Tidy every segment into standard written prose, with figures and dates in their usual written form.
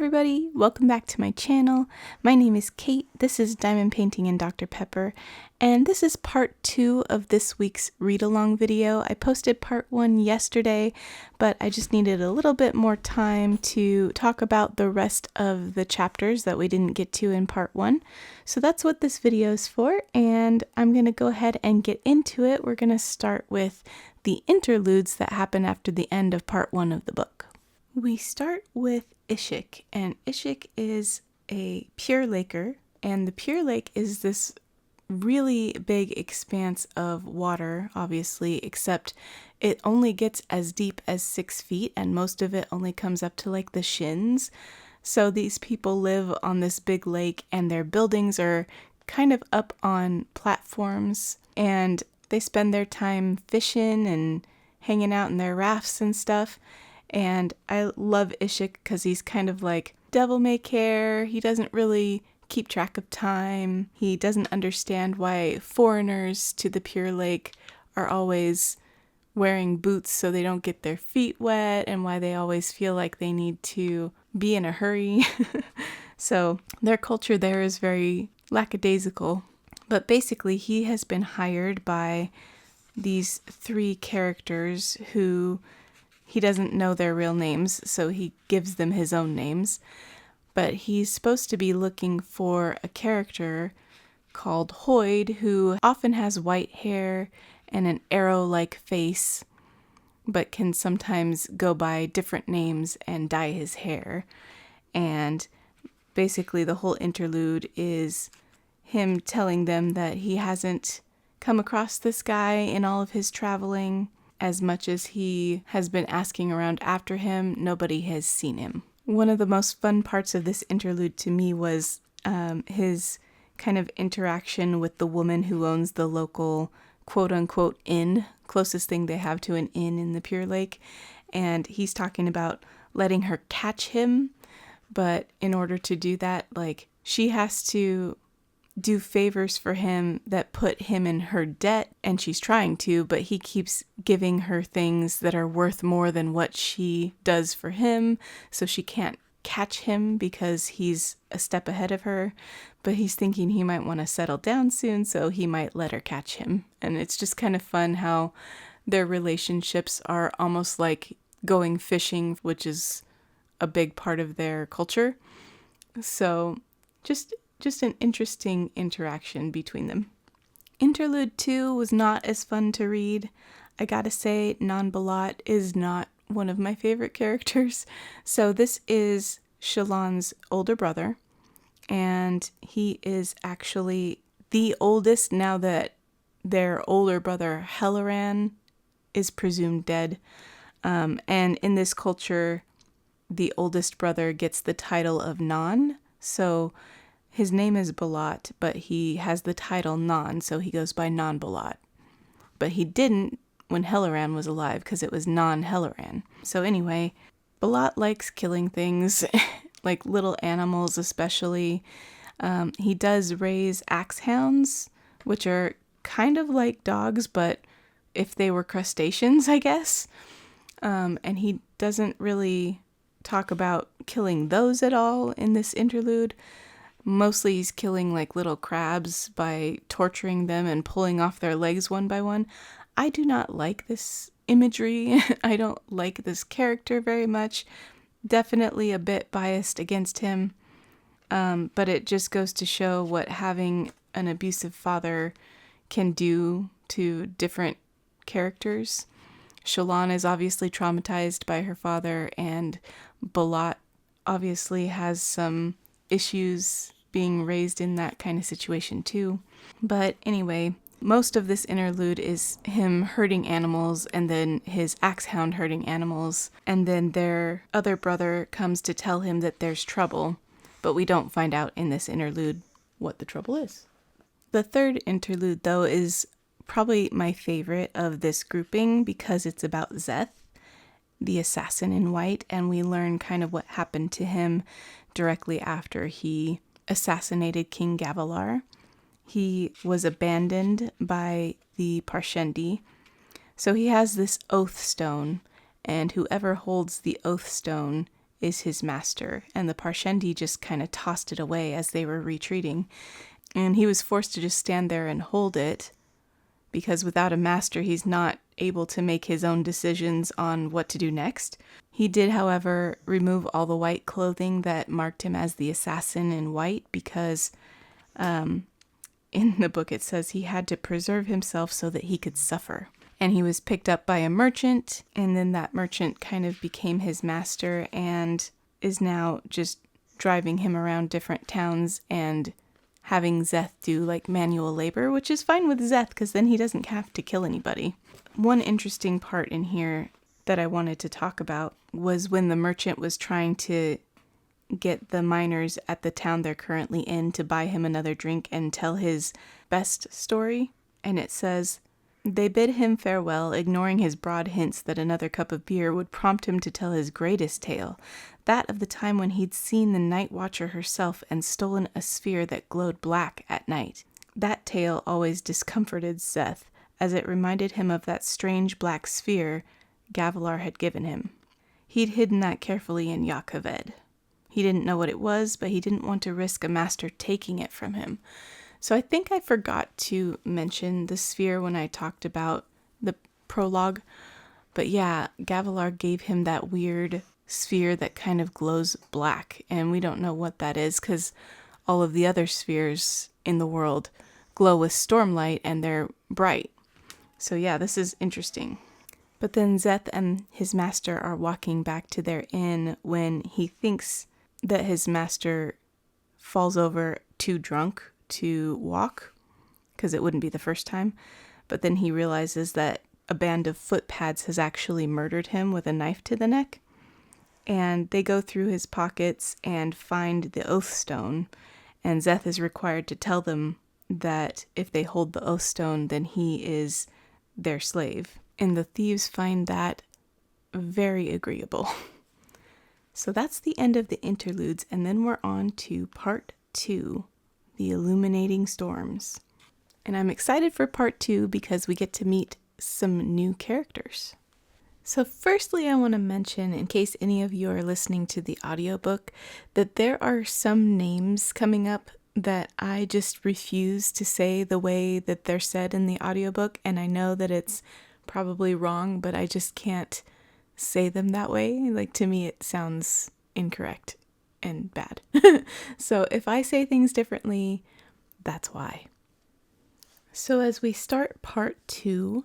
everybody, welcome back to my channel. My name is Kate, this is Diamond Painting and Dr. Pepper, and this is part 2 of this week's read-along video. I posted part 1 yesterday, but I just needed a little bit more time to talk about the rest of the chapters that we didn't get to in part 1. So that's what this video is for, and I'm going to go ahead and get into it. We're going to start with the interludes that happen after the end of part 1 of the book. We start with Ishik, and Ishik is a pure laker, and the pure lake is this really big expanse of water, obviously, except it only gets as deep as 6 feet, and most of it only comes up to like the shins. So these people live on this big lake, and their buildings are kind of up on platforms, and they spend their time fishing and hanging out in their rafts and stuff. And I love Ishik because he's kind of like devil-may-care. He doesn't really keep track of time. He doesn't understand why foreigners to the Pure Lake are always wearing boots so they don't get their feet wet, and why they always feel like they need to be in a hurry. So their culture there is very lackadaisical. But basically he has been hired by these 3 characters who he doesn't know their real names, so he gives them his own names. But he's supposed to be looking for a character called Hoyd, who often has white hair and an arrow-like face, but can sometimes go by different names and dye his hair. And basically the whole interlude is him telling them that he hasn't come across this guy in all of his traveling. As much as he has been asking around after him, nobody has seen him. One of the most fun parts of this interlude to me was his kind of interaction with the woman who owns the local quote-unquote inn, closest thing they have to an inn in the Pure Lake. And he's talking about letting her catch him, but in order to do that, like, she has to do favors for him that put him in her debt, and she's trying to, but he keeps giving her things that are worth more than what she does for him, so she can't catch him because he's a step ahead of her. But he's thinking he might want to settle down soon, so he might let her catch him. And it's just kind of fun how their relationships are almost like going fishing, which is a big part of their culture. So just an interesting interaction between them. Interlude 2 was not as fun to read. I gotta say, Nan-Balat is not one of my favorite characters. So this is Shallan's older brother, and he is actually the oldest now that their older brother Helleran is presumed dead. And in this culture, the oldest brother gets the title of Nan. So his name is Balat, but he has the title Nan, so he goes by Nan-Balat. But he didn't when Helleran was alive, because it was Nan-Helleran. So anyway, Balat likes killing things, like little animals especially. He does raise axe hounds, which are kind of like dogs, but if they were crustaceans, I guess. And he doesn't really talk about killing those at all in this interlude. Mostly he's killing like little crabs by torturing them and pulling off their legs one by one. I do not like this imagery. I don't like this character very much. Definitely a bit biased against him. But it just goes to show what having an abusive father can do to different characters. Shallan is obviously traumatized by her father, and Balat obviously has some issues being raised in that kind of situation too. But anyway, most of this interlude is him hurting animals, and then his axe hound hurting animals, and then their other brother comes to tell him that there's trouble, but we don't find out in this interlude what the trouble is. The third interlude, though, is probably my favorite of this grouping because it's about Szeth, the assassin in white, and we learn kind of what happened to him directly after he assassinated King Gavilar. He was abandoned by the Parshendi, so he has this oath stone, and whoever holds the oath stone is his master, and the Parshendi just kind of tossed it away as they were retreating. And he was forced to just stand there and hold it, because without a master, he's not able to make his own decisions on what to do next. He did, however, remove all the white clothing that marked him as the assassin in white, because in the book it says he had to preserve himself so that he could suffer. And he was picked up by a merchant, and then that merchant kind of became his master and is now just driving him around different towns and having Szeth do like manual labor, which is fine with Szeth because then he doesn't have to kill anybody. One interesting part in here that I wanted to talk about was when the merchant was trying to get the miners at the town they're currently in to buy him another drink and tell his best story. And it says, they bid him farewell, ignoring his broad hints that another cup of beer would prompt him to tell his greatest tale, that of the time when he'd seen the night watcher herself and stolen a sphere that glowed black at night. That tale always discomforted Szeth, as it reminded him of that strange black sphere Gavilar had given him. He'd hidden that carefully in Yakaved. He didn't know what it was, but he didn't want to risk a master taking it from him. So I think I forgot to mention the sphere when I talked about the prologue. But yeah, Gavilar gave him that weird sphere that kind of glows black. And we don't know what that is because all of the other spheres in the world glow with stormlight and they're bright. So yeah, this is interesting. But then Szeth and his master are walking back to their inn when he thinks that his master falls over too drunk to walk, because it wouldn't be the first time. But then he realizes that a band of footpads has actually murdered him with a knife to the neck. And they go through his pockets and find the oath stone. And Szeth is required to tell them that if they hold the oath stone, then he is their slave. And the thieves find that very agreeable. So that's the end of the interludes, and then we're on to part 2, the illuminating storms. And I'm excited for part 2 because we get to meet some new characters. So firstly, I want to mention, in case any of you are listening to the audiobook, that there are some names coming up that I just refuse to say the way that they're said in the audiobook, and I know that it's probably wrong, but I just can't say them that way. Like, to me, it sounds incorrect and bad. So if I say things differently, that's why. So as we start part 2,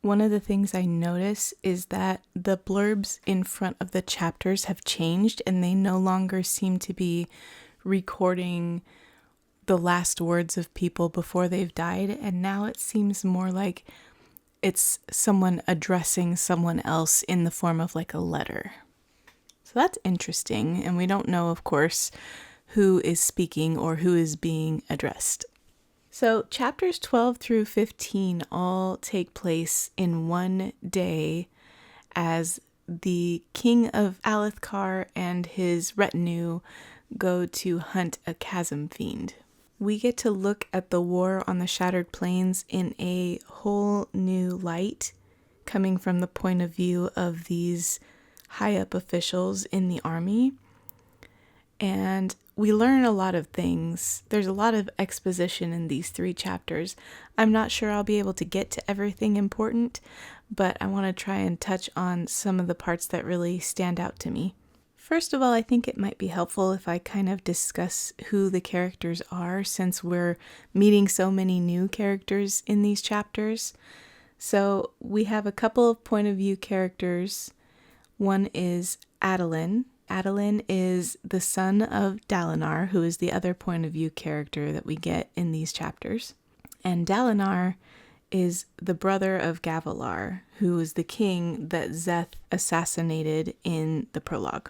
one of the things I notice is that the blurbs in front of the chapters have changed, and they no longer seem to be recording the last words of people before they've died, and now it seems more like it's someone addressing someone else in the form of like a letter. So that's interesting, and we don't know, of course, who is speaking or who is being addressed. So chapters 12 through 15 all take place in one day as the king of Alethkar and his retinue go to hunt a chasm fiend. We get to look at the war on the Shattered Plains in a whole new light, coming from the point of view of these high-up officials in the army. And we learn a lot of things. There's a lot of exposition in these 3 chapters. I'm not sure I'll be able to get to everything important, but I want to try and touch on some of the parts that really stand out to me. First of all, I think it might be helpful if I kind of discuss who the characters are, since we're meeting so many new characters in these chapters. So we have a couple of point of view characters. One is Adolin. Adolin is the son of Dalinar, who is the other point of view character that we get in these chapters. And Dalinar is the brother of Gavilar, who is the king that Szeth assassinated in the prologue.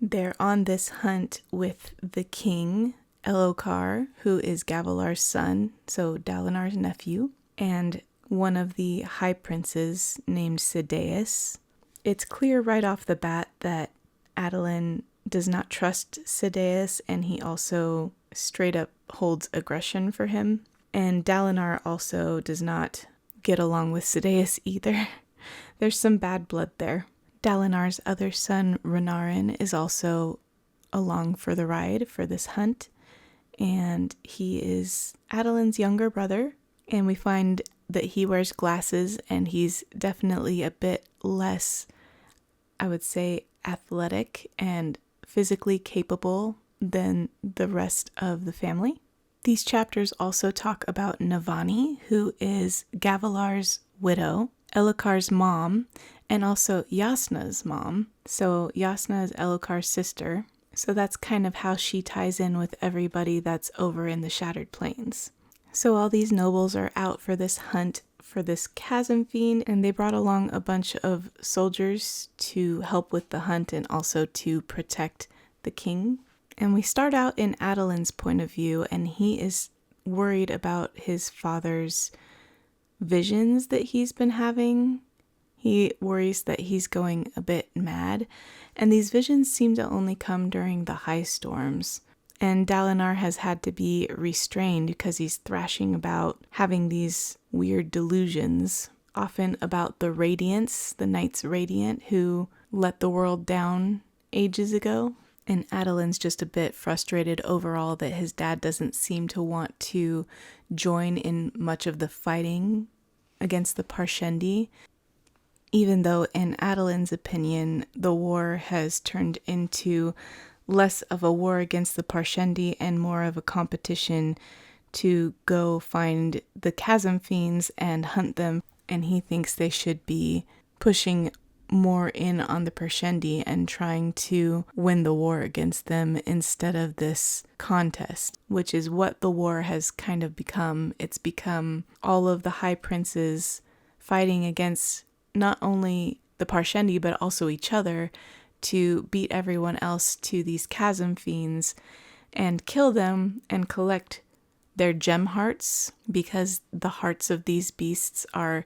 They're on this hunt with the king, Elokar, who is Gavilar's son, so Dalinar's nephew, and one of the high princes named Sidaeus. It's clear right off the bat that Adolin does not trust Sidaeus, and he also straight up holds aggression for him. And Dalinar also does not get along with Sidaeus either. There's some bad blood there. Dalinar's other son, Renarin, is also along for the ride for this hunt, and he is Adelin's younger brother, and we find that he wears glasses and he's definitely a bit less, I would say, athletic and physically capable than the rest of the family. These chapters also talk about Navani, who is Gavilar's widow, Elhokar's mom, and also Yasna's mom. So Yasna is Elhokar's sister. So that's kind of how she ties in with everybody that's over in the Shattered Plains. So all these nobles are out for this hunt for this chasm fiend, and they brought along a bunch of soldiers to help with the hunt and also to protect the king. And we start out in Adelin's point of view, and he is worried about his father's visions that he's been having. He worries that he's going a bit mad, and these visions seem to only come during the high storms. And Dalinar has had to be restrained because he's thrashing about having these weird delusions, often about the Radiants, the Knights Radiant, who let the world down ages ago. And Adelin's just a bit frustrated overall that his dad doesn't seem to want to join in much of the fighting against the Parshendi, even though in Adelin's opinion, the war has turned into less of a war against the Parshendi and more of a competition to go find the chasm fiends and hunt them, and he thinks they should be pushing more in on the Parshendi and trying to win the war against them instead of this contest, which is what the war has kind of become. It's become all of the high princes fighting against not only the Parshendi but also each other to beat everyone else to these chasm fiends and kill them and collect their gem hearts, because the hearts of these beasts are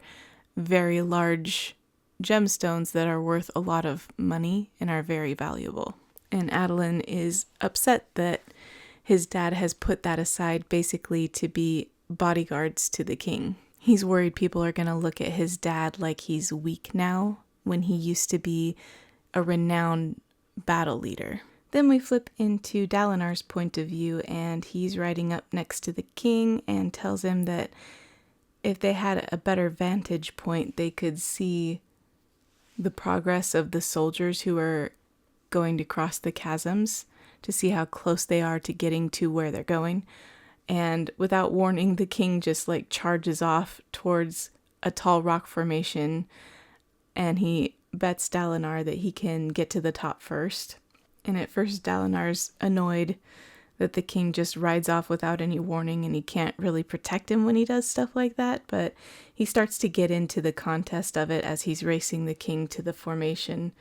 very large gemstones that are worth a lot of money and are very valuable. And Adelin is upset that his dad has put that aside basically to be bodyguards to the king. He's worried people are going to look at his dad like he's weak now when he used to be a renowned battle leader. Then we flip into Dalinar's point of view, and he's riding up next to the king and tells him that if they had a better vantage point, they could see the progress of the soldiers who are going to cross the chasms, to see how close they are to getting to where they're going. And without warning, the king just charges off towards a tall rock formation, and he bets Dalinar that he can get to the top first. And at first Dalinar's annoyed that the king just rides off without any warning and he can't really protect him when he does stuff like that, but he starts to get into the contest of it as he's racing the king to the formation,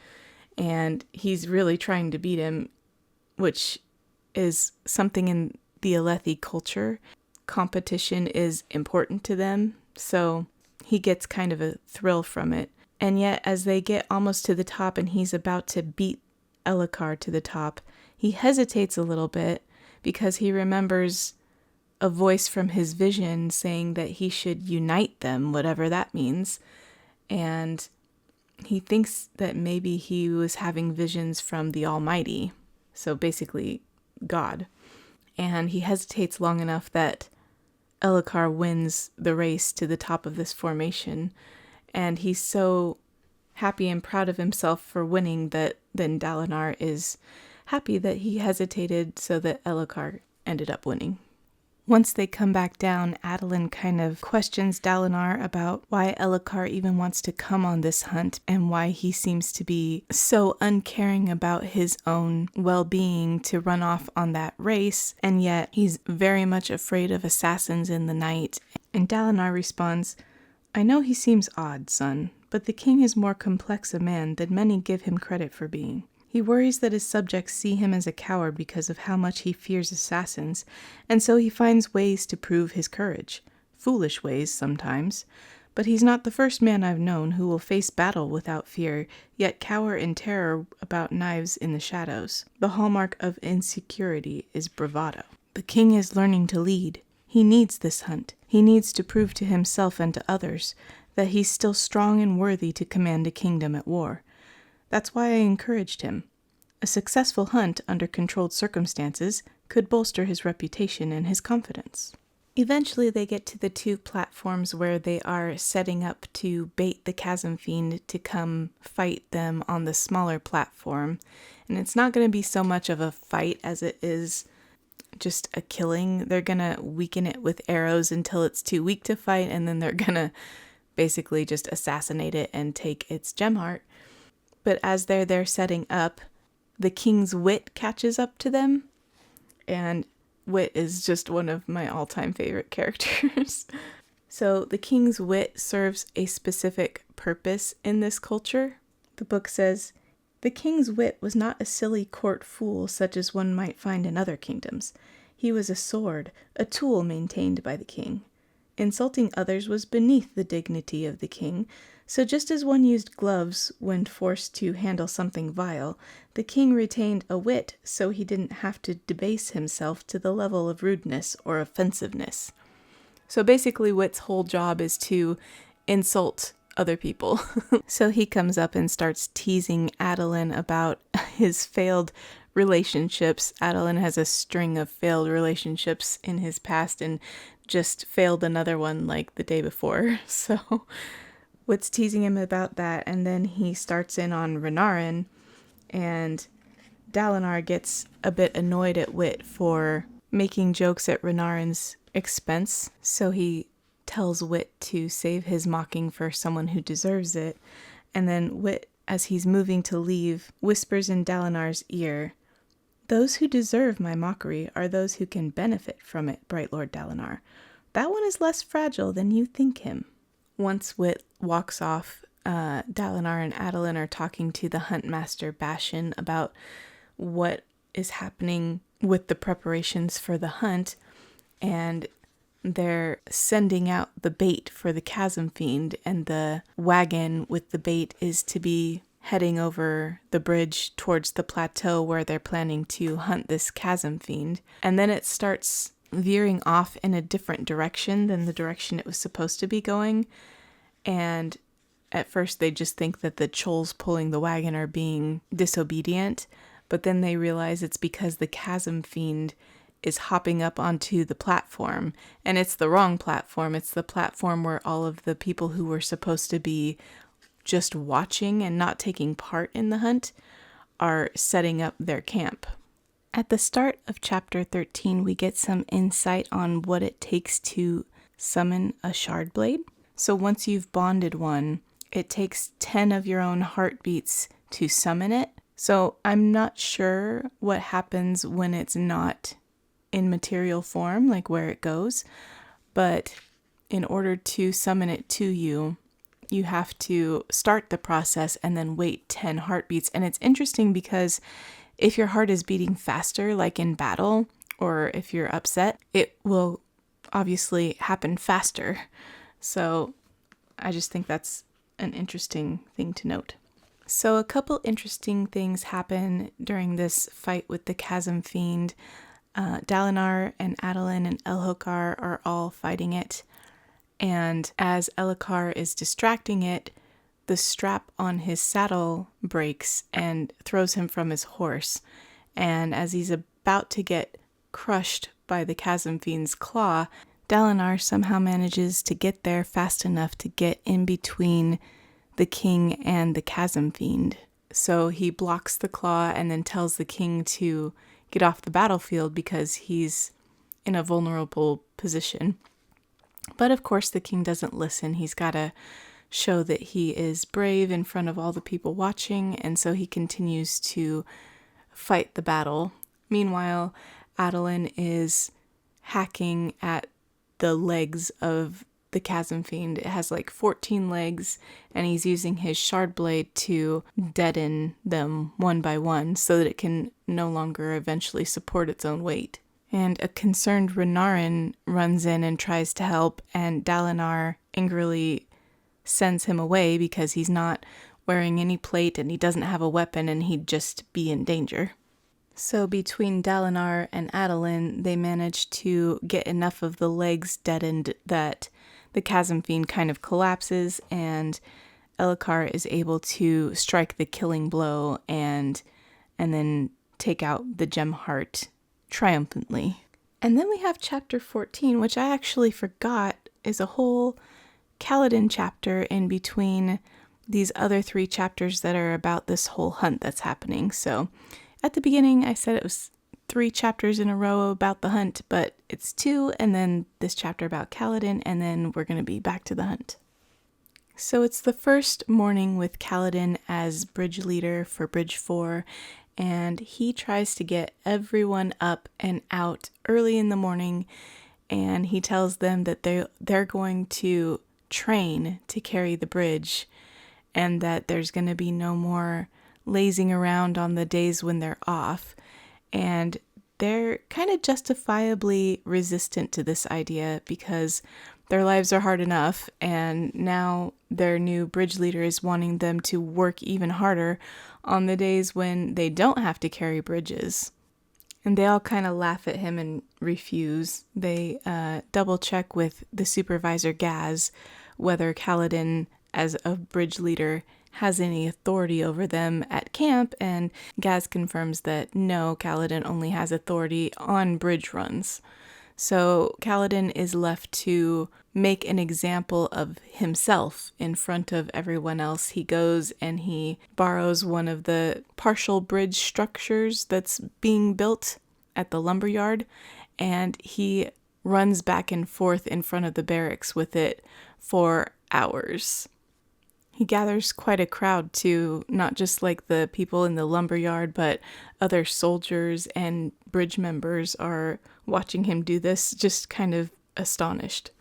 and he's really trying to beat him, which is something in the Alethi culture. Competition is important to them, so he gets kind of a thrill from it. And yet, as they get almost to the top and he's about to beat Elhokar to the top, he hesitates a little bit because he remembers a voice from his vision saying that he should unite them, whatever that means. And he thinks that maybe he was having visions from the Almighty, so basically God. And he hesitates long enough that Elhokar wins the race to the top of this formation. And he's so happy and proud of himself for winning that then Dalinar is happy that he hesitated so that Elhokar ended up winning. Once they come back down, Adelin kind of questions Dalinar about why Elhokar even wants to come on this hunt and why he seems to be so uncaring about his own well-being to run off on that race, and yet he's very much afraid of assassins in the night. And Dalinar responds, "I know he seems odd, son, but the king is more complex a man than many give him credit for being. He worries that his subjects see him as a coward because of how much he fears assassins, and so he finds ways to prove his courage. Foolish ways, sometimes. But he's not the first man I've known who will face battle without fear, yet cower in terror about knives in the shadows. The hallmark of insecurity is bravado. The king is learning to lead. He needs this hunt. He needs to prove to himself and to others that he's still strong and worthy to command a kingdom at war. That's why I encouraged him. A successful hunt under controlled circumstances could bolster his reputation and his confidence. Eventually they get to the two platforms where they are setting up to bait the chasm fiend to come fight them on the smaller platform. And it's not going to be so much of a fight as it is just a killing. They're going to weaken it with arrows until it's too weak to fight, and then they're going to basically just assassinate it and take its gem heart. But as they're there setting up, the king's wit catches up to them, and Wit is just one of my all-time favorite characters. So the king's wit serves a specific purpose in this culture. The book says, "The king's wit was not a silly court fool such as one might find in other kingdoms. He was a sword, a tool maintained by the king. Insulting others was beneath the dignity of the king, so just as one used gloves when forced to handle something vile, the king retained a wit so he didn't have to debase himself to the level of rudeness or offensiveness." So basically Wit's whole job is to insult other people. So he comes up and starts teasing Adeline about his failed relationships. Adeline has a string of failed relationships in his past and just failed another one like the day before. So Wit's teasing him about that, and then he starts in on Renarin, and Dalinar gets a bit annoyed at Wit for making jokes at Renarin's expense, so he tells Wit to save his mocking for someone who deserves it, and then Wit, as he's moving to leave, whispers in Dalinar's ear, "Those who deserve my mockery are those who can benefit from it, bright Lord Dalinar. That one is less fragile than you think him." Once Wit walks off, Dalinar and Adeline are talking to the Huntmaster Bashan about what is happening with the preparations for the hunt, and they're sending out the bait for the chasm fiend, and the wagon with the bait is to be heading over the bridge towards the plateau where they're planning to hunt this chasm fiend. And then it starts veering off in a different direction than the direction it was supposed to be going. And at first they just think that the trolls pulling the wagon are being disobedient, but then they realize it's because the chasm fiend is hopping up onto the platform, and it's the wrong platform. It's the platform where all of the people who were supposed to be just watching and not taking part in the hunt are setting up their camp. At the start of chapter 13, we get some insight on what it takes to summon a shard blade. So once you've bonded one, it takes 10 of your own heartbeats to summon it. So I'm not sure what happens when it's not in material form, like where it goes, but in order to summon it to you, you have to start the process and then wait 10 heartbeats. And it's interesting because if your heart is beating faster, like in battle, or if you're upset, it will obviously happen faster. So I just think that's an interesting thing to note. So a couple interesting things happen during this fight with the chasm fiend. Dalinar and Adeline and Elhokar are all fighting it, and as Elhokar is distracting it, the strap on his saddle breaks and throws him from his horse, and as he's about to get crushed by the chasm fiend's claw, Dalinar somehow manages to get there fast enough to get in between the king and the chasm fiend. So he blocks the claw and then tells the king to get off the battlefield because he's in a vulnerable position. But of course the king doesn't listen. He's got to show that he is brave in front of all the people watching, and so he continues to fight the battle. Meanwhile, Adeline is hacking at the legs of the chasm fiend. It has like 14 legs, and he's using his shard blade to deaden them one by one so that it can no longer eventually support its own weight. And a concerned Renarin runs in and tries to help, and Dalinar angrily sends him away because he's not wearing any plate and he doesn't have a weapon and he'd just be in danger. So between Dalinar and Adeline, they manage to get enough of the legs deadened that the chasm fiend kind of collapses, and Elhokar is able to strike the killing blow and then take out the gem heart triumphantly. And then we have chapter 14, which I actually forgot is a whole Kaladin chapter in between these other 3 chapters that are about this whole hunt that's happening. So at the beginning, I said it was 3 chapters in a row about the hunt, but it's 2, and then this chapter about Kaladin, and then we're going to be back to the hunt. So it's the first morning with Kaladin as bridge leader for Bridge 4, and he tries to get everyone up and out early in the morning, and he tells them that they're going to train to carry the bridge, and that there's going to be no more lazing around on the days when they're off. And they're kind of justifiably resistant to this idea because their lives are hard enough, and now their new bridge leader is wanting them to work even harder on the days when they don't have to carry bridges. And they all kind of laugh at him and refuse. They double check with the supervisor Gaz whether Kaladin, as a bridge leader, has any authority over them at camp, and Gaz confirms that no, Kaladin only has authority on bridge runs. So Kaladin is left to make an example of himself in front of everyone else. He goes and he borrows one of the partial bridge structures that's being built at the lumberyard, and he runs back and forth in front of the barracks with it for hours. He gathers quite a crowd too, not just like the people in the lumberyard, but other soldiers and bridge members are watching him do this, just kind of astonished.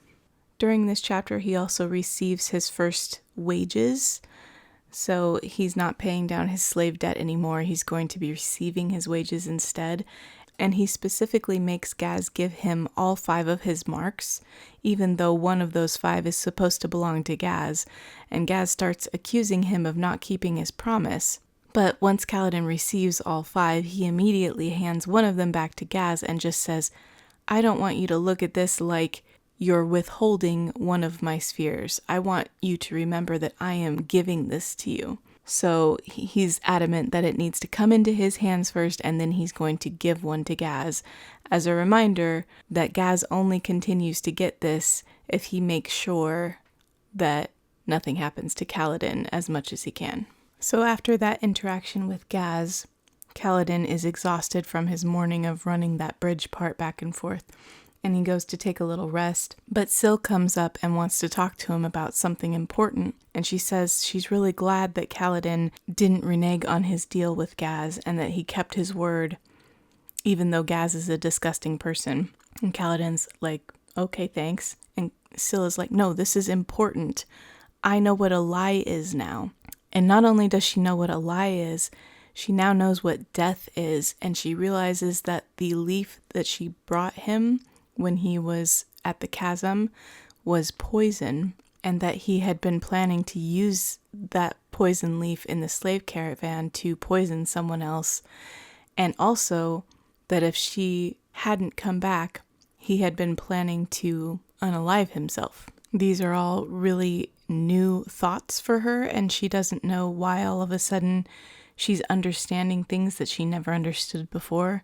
During this chapter, he also receives his first wages. So he's not paying down his slave debt anymore. He's going to be receiving his wages instead. And he specifically makes Gaz give him all 5 of his marks, even though one of those 5 is supposed to belong to Gaz. And Gaz starts accusing him of not keeping his promise. But once Kaladin receives all 5, he immediately hands one of them back to Gaz and just says, "I don't want you to look at this like you're withholding one of my spheres. I want you to remember that I am giving this to you." So he's adamant that it needs to come into his hands first, and then he's going to give one to Gaz, as a reminder that Gaz only continues to get this if he makes sure that nothing happens to Kaladin as much as he can. So after that interaction with Gaz, Kaladin is exhausted from his morning of running that bridge part back and forth, and he goes to take a little rest. But Syl comes up and wants to talk to him about something important, and she says she's really glad that Kaladin didn't renege on his deal with Gaz and that he kept his word, even though Gaz is a disgusting person. And Kaladin's like, "Okay, thanks." And Syl is like, "No, this is important. I know what a lie is now." And not only does she know what a lie is, she now knows what death is, and she realizes that the leaf that she brought him when he was at the chasm was poison, and that he had been planning to use that poison leaf in the slave caravan to poison someone else, and also that if she hadn't come back, he had been planning to unalive himself. These are all really new thoughts for her, and she doesn't know why all of a sudden she's understanding things that she never understood before,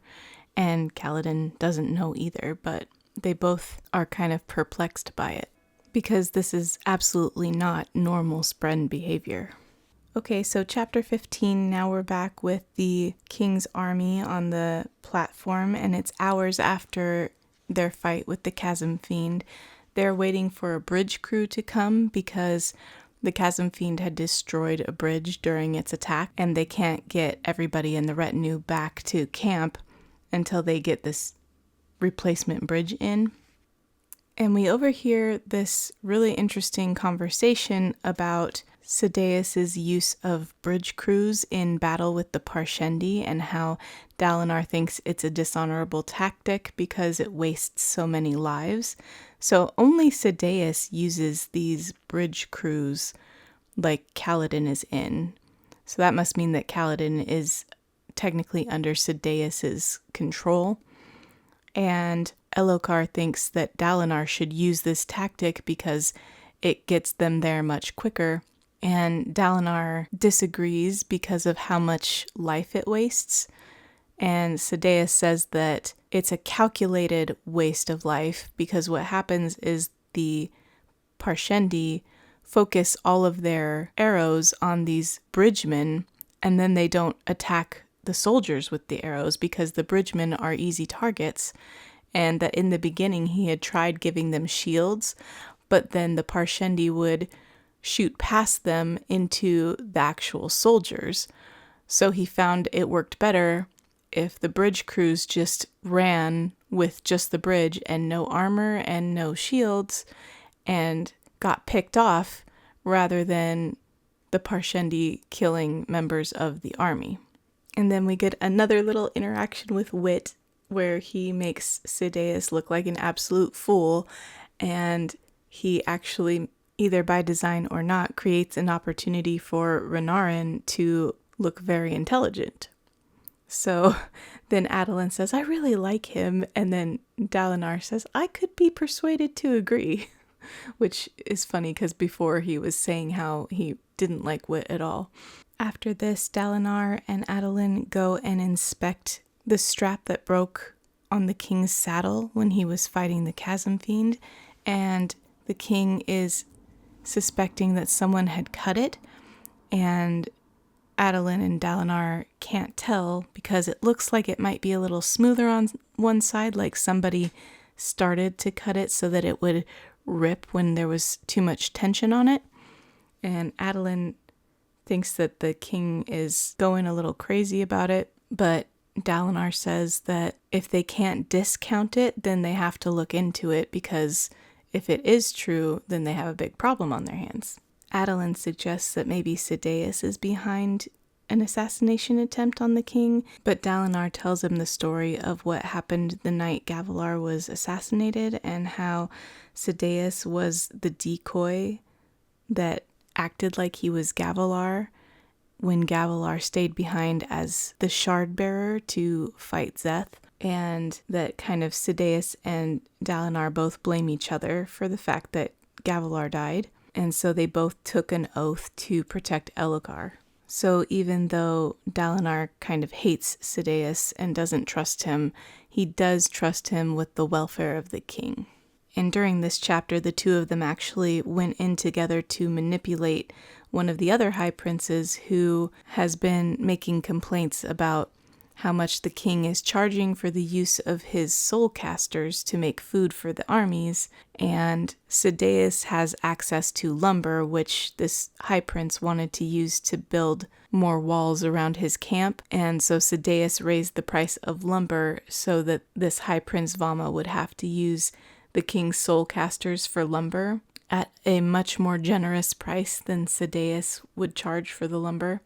and Kaladin doesn't know either, but they both are kind of perplexed by it, because this is absolutely not normal Spren behavior. Okay, so chapter 15, now we're back with the king's army on the platform, and it's hours after their fight with the chasm fiend. They're waiting for a bridge crew to come because the chasm fiend had destroyed a bridge during its attack, and they can't get everybody in the retinue back to camp until they get this replacement bridge in. And we overhear this really interesting conversation about Sadeas's use of bridge crews in battle with the Parshendi, and how Dalinar thinks it's a dishonorable tactic because it wastes so many lives. So only Sadeas uses these bridge crews like Kaladin is in. So that must mean that Kaladin is technically under Sadeas's control. And Elhokar thinks that Dalinar should use this tactic because it gets them there much quicker, And Dalinar disagrees because of how much life it wastes. And Sadeas says that it's a calculated waste of life because what happens is the Parshendi focus all of their arrows on these bridgemen, and then they don't attack the soldiers with the arrows because the bridgemen are easy targets. And that in the beginning he had tried giving them shields, but then the Parshendi would shoot past them into the actual soldiers. So he found it worked better if the bridge crews just ran with just the bridge and no armor and no shields and got picked off rather than the Parshendi killing members of the army. And then we get another little interaction with Wit where he makes Sadeas look like an absolute fool, and he actually, either by design or not, creates an opportunity for Renarin to look very intelligent. So then Adolin says, I really like him, and then Dalinar says, I could be persuaded to agree, which is funny because before he was saying how he didn't like Wit at all. After this, Dalinar and Adolin go and inspect the strap that broke on the king's saddle when he was fighting the Chasm Fiend, and the king is suspecting that someone had cut it, and Adolin and Dalinar can't tell because it looks like it might be a little smoother on one side, like somebody started to cut it so that it would rip when there was too much tension on it. And Adolin thinks that the king is going a little crazy about it, but Dalinar says that if they can't discount it, then they have to look into it because if it is true, then they have a big problem on their hands. Adolin suggests that maybe Sadeas is behind an assassination attempt on the king, but Dalinar tells him the story of what happened the night Gavilar was assassinated and how Sadeas was the decoy that acted like he was Gavilar when Gavilar stayed behind as the shard bearer to fight Szeth, and that kind of Sadeas and Dalinar both blame each other for the fact that Gavilar died, and so they both took an oath to protect Elhokar. So even though Dalinar kind of hates Sadeas and doesn't trust him, he does trust him with the welfare of the king. And during this chapter, the two of them actually went in together to manipulate one of the other high princes who has been making complaints about how much the king is charging for the use of his soul casters to make food for the armies, and Sadeas has access to lumber, which this high prince wanted to use to build more walls around his camp, and so Sadeas raised the price of lumber so that this high prince Vama would have to use the king's soul casters for lumber at a much more generous price than Sadeas would charge for the lumber.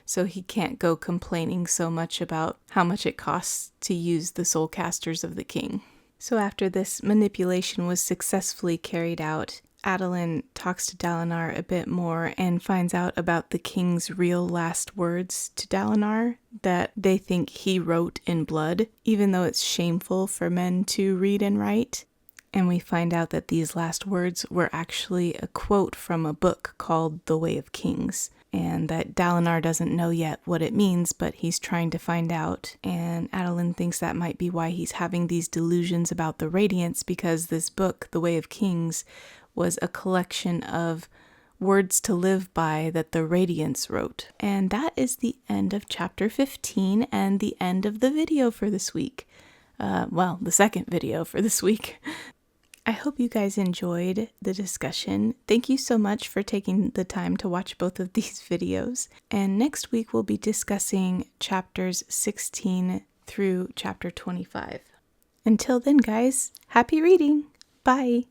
So he can't go complaining so much about how much it costs to use the soul casters of the king. So after this manipulation was successfully carried out, Adolin talks to Dalinar a bit more and finds out about the king's real last words to Dalinar that they think he wrote in blood, even though it's shameful for men to read and write. And we find out that these last words were actually a quote from a book called The Way of Kings, and that Dalinar doesn't know yet what it means, but he's trying to find out. And Adolin thinks that might be why he's having these delusions about the Radiance, because this book, The Way of Kings, was a collection of words to live by that the Radiance wrote. And that is the end of chapter 15 and the end of the video for this week. The second video for this week. I hope you guys enjoyed the discussion. Thank you so much for taking the time to watch both of these videos. And next week we'll be discussing chapters 16 through chapter 25. Until then, guys, happy reading! Bye!